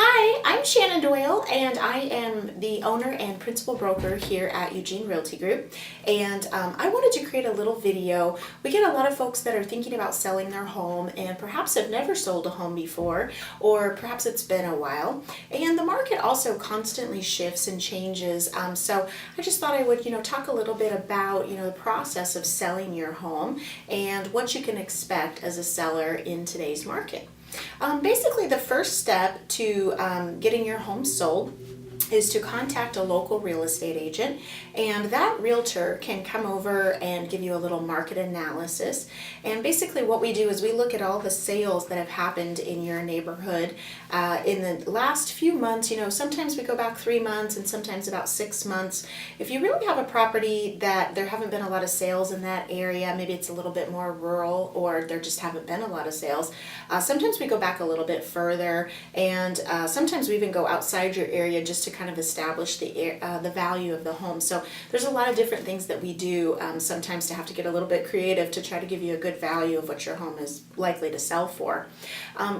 Hi, I'm Shannon Doyle, and I am the owner and principal broker here at Eugene Realty Group. And I wanted to create a little video. We get a lot of folks that are thinking about selling their home and perhaps have never sold a home before, or perhaps it's been a while. And the market also constantly shifts and changes. So I just thought I would, talk a little bit about, the process of selling your home and what you can expect as a seller in today's market. Basically, the first step to getting your home sold is to contact a local real estate agent, and that realtor can come over and give you a little market analysis. And basically what we do is we look at all the sales that have happened in your neighborhood in the last few months. Sometimes we go back 3 months and sometimes about 6 months. If you really have a property that there haven't been a lot of sales in that area, maybe it's a little bit more rural or there just haven't been a lot of sales, sometimes we go back a little bit further, and sometimes we even go outside your area just to kind of establish the value of the home. So there's a lot of different things that we do sometimes to have to get a little bit creative to try to give you a good value of what your home is likely to sell for.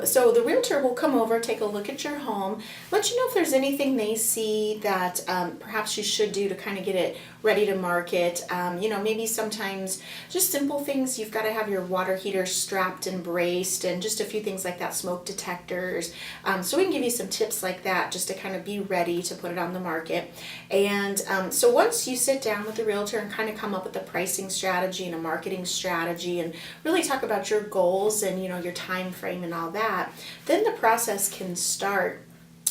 So the realtor will come over, take a look at your home, let you know if there's anything they see that perhaps you should do to kind of get it ready to market. Maybe sometimes just simple things. You've got to have your water heater strapped and braced, and just a few things like that, smoke detectors. So we can give you some tips like that just to kind of be ready to put it on the market. And so once you sit down with the realtor and kind of come up with a pricing strategy and a marketing strategy and really talk about your goals and your time frame and all that, then the process can start.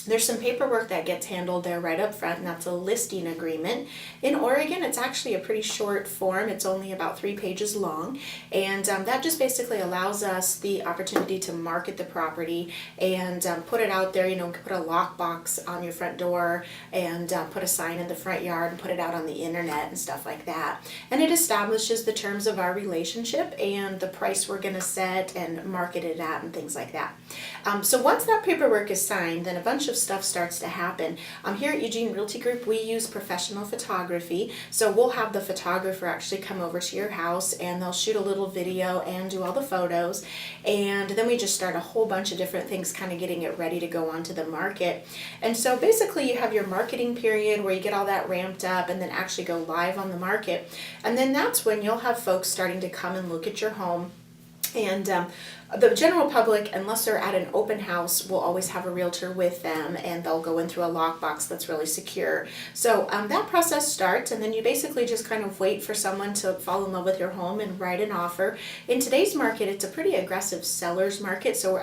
There's some paperwork that gets handled there right up front, and that's a listing agreement. In Oregon, it's actually a pretty short form. It's only about 3 pages long, and that just basically allows us the opportunity to market the property and put it out there. Put a lockbox on your front door and put a sign in the front yard and put it out on the internet and stuff like that. And it establishes the terms of our relationship and the price we're going to set and market it at and things like that. So once that paperwork is signed, then a bunch of stuff starts to happen. Here at Eugene Realty Group, we use professional photography. So we'll have the photographer actually come over to your house, and they'll shoot a little video and do all the photos. And then we just start a whole bunch of different things, kind of getting it ready to go onto the market. And so basically you have your marketing period where you get all that ramped up and then actually go live on the market. And then that's when you'll have folks starting to come and look at your home. And the general public, unless they're at an open house, will always have a realtor with them, and they'll go in through a lockbox that's really secure. So that process starts, and then you basically just kind of wait for someone to fall in love with your home and write an offer. In today's market, it's a pretty aggressive seller's market, so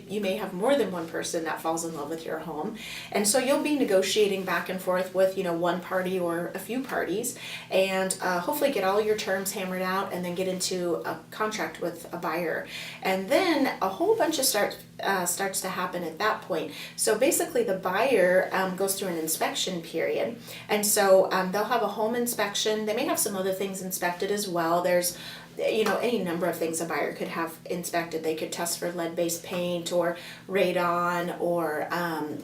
you may have more than one person that falls in love with your home. And so you'll be negotiating back and forth with, one party or a few parties, and hopefully get all your terms hammered out and then get into a contract with a buyer. And then a whole bunch of starts to happen at that point. So basically the buyer goes through an inspection period, and so they'll have a home inspection. They may have some other things inspected as well. There's any number of things a buyer could have inspected. They could test for lead-based paint or radon, or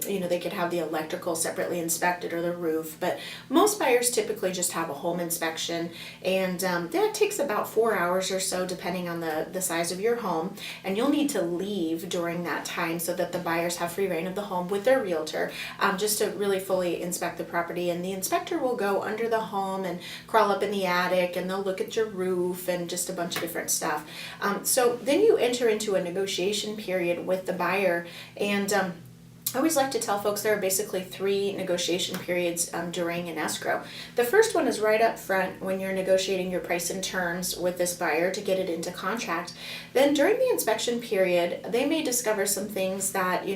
they could have the electrical separately inspected, or the roof. But most buyers typically just have a home inspection, and that takes about 4 hours or so depending on the size of your home. And you'll need to leave during that time so that the buyers have free reign of the home with their realtor, just to really fully inspect the property. And the inspector will go under the home and crawl up in the attic, and they'll look at your roof and just a bunch of different stuff. So then you enter into a negotiation period with the buyer, and I always like to tell folks there are basically 3 negotiation periods during an escrow. The first one is right up front when you're negotiating your price and terms with this buyer to get it into contract. Then during the inspection period, they may discover some things that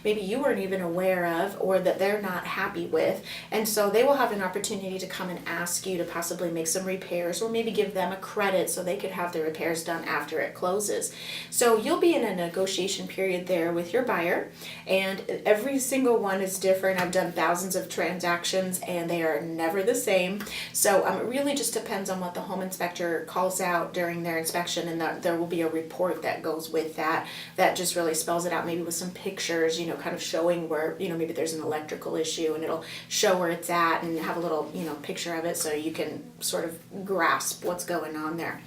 maybe you weren't even aware of, or that they're not happy with, and so they will have an opportunity to come and ask you to possibly make some repairs, or maybe give them a credit so they could have the repairs done after it closes. So you'll be in a negotiation period there with your buyer, and every single one is different. I've done thousands of transactions, and they are never the same. So it really just depends on what the home inspector calls out during their inspection, and there will be a report that goes with that just really spells it out, maybe with some pictures, kind of showing where, maybe there's an electrical issue, and it'll show where it's at and have a little, picture of it so you can sort of grasp what's going on there.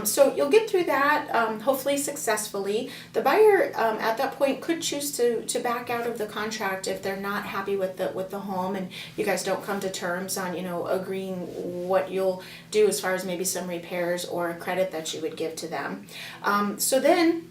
So you'll get through that hopefully successfully. The buyer at that point could choose to back out of the contract if they're not happy with the home, and you guys don't come to terms on agreeing what you'll do as far as maybe some repairs or a credit that you would give to them. So then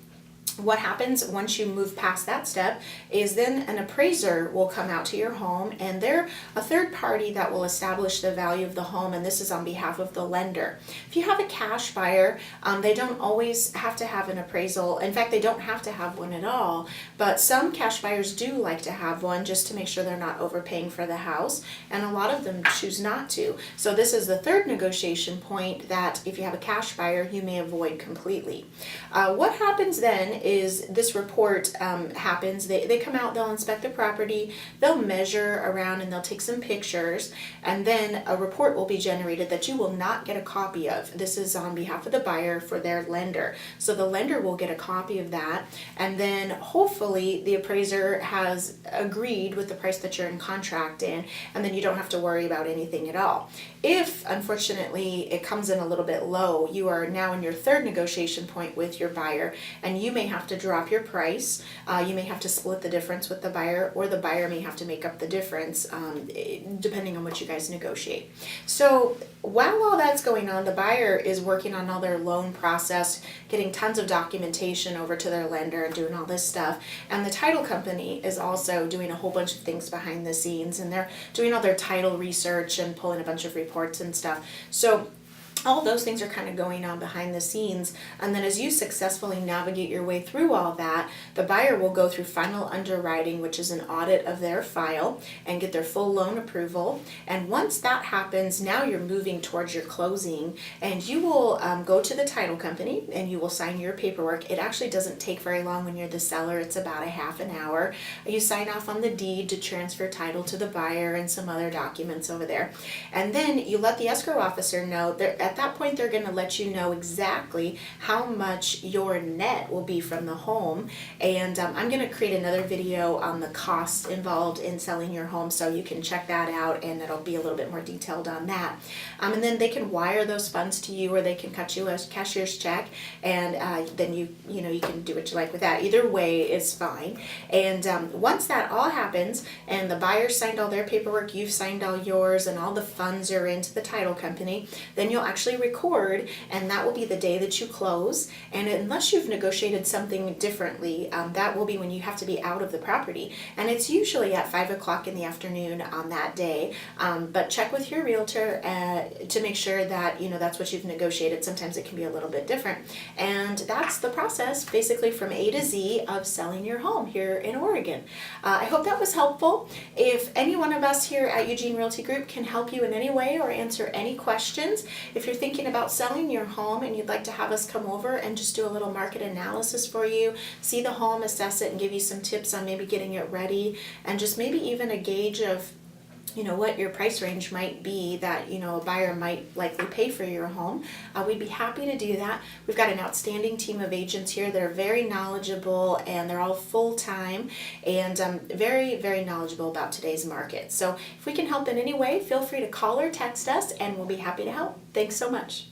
what happens once you move past that step is then an appraiser will come out to your home, and they're a third party that will establish the value of the home, and this is on behalf of the lender. If you have a cash buyer, they don't always have to have an appraisal. In fact, they don't have to have one at all, but some cash buyers do like to have one just to make sure they're not overpaying for the house, and a lot of them choose not to. So this is the third negotiation point that if you have a cash buyer, you may avoid completely. What happens then is this report happens. They come out, they'll inspect the property, they'll measure around, and they'll take some pictures, and then a report will be generated that you will not get a copy of. This is on behalf of the buyer for their lender. So the lender will get a copy of that, and then hopefully the appraiser has agreed with the price that you're in contract in, and then you don't have to worry about anything at all. If, unfortunately, it comes in a little bit low, you are now in your third negotiation point with your buyer, and you may have to drop your price. You may have to split the difference with the buyer, or the buyer may have to make up the difference, depending on what you guys negotiate. So while all that's going on, the buyer is working on all their loan process, getting tons of documentation over to their lender and doing all this stuff. And the title company is also doing a whole bunch of things behind the scenes, and they're doing all their title research and pulling a bunch of reports and stuff. So all those things are kind of going on behind the scenes, and then as you successfully navigate your way through all that, the buyer will go through final underwriting, which is an audit of their file, and get their full loan approval. And once that happens, now you're moving towards your closing, and you will go to the title company and you will sign your paperwork. It actually doesn't take very long when you're the seller. It's about a half an hour. You sign off on the deed to transfer title to the buyer and some other documents over there, and then you let the escrow officer know that at that point they're going to let you know exactly how much your net will be from the home. And I'm going to create another video on the costs involved in selling your home, so you can check that out, and it'll be a little bit more detailed on that. And then they can wire those funds to you, or they can cut you a cashier's check, and then you can do what you like with that. Either way is fine. And once that all happens and the buyer signed all their paperwork, you've signed all yours, and all the funds are into the title company, then you'll actually record, and that will be the day that you close. And unless you've negotiated something differently, that will be when you have to be out of the property, and it's usually at 5 o'clock in the afternoon on that day. But check with your realtor to make sure that that's what you've negotiated. Sometimes it can be a little bit different, and that's the process basically from A to Z of selling your home here in Oregon. I hope that was helpful. If any one of us here at Eugene Realty Group can help you in any way or answer any questions, if you're thinking about selling your home and you'd like to have us come over and just do a little market analysis for you, see the home, assess it, and give you some tips on maybe getting it ready, and just maybe even a gauge of what your price range might be that a buyer might likely pay for your home, we'd be happy to do that. We've got an outstanding team of agents here that are very knowledgeable, and they're all full-time and very, very knowledgeable about today's market. So if we can help in any way, feel free to call or text us, and we'll be happy to help. Thanks so much.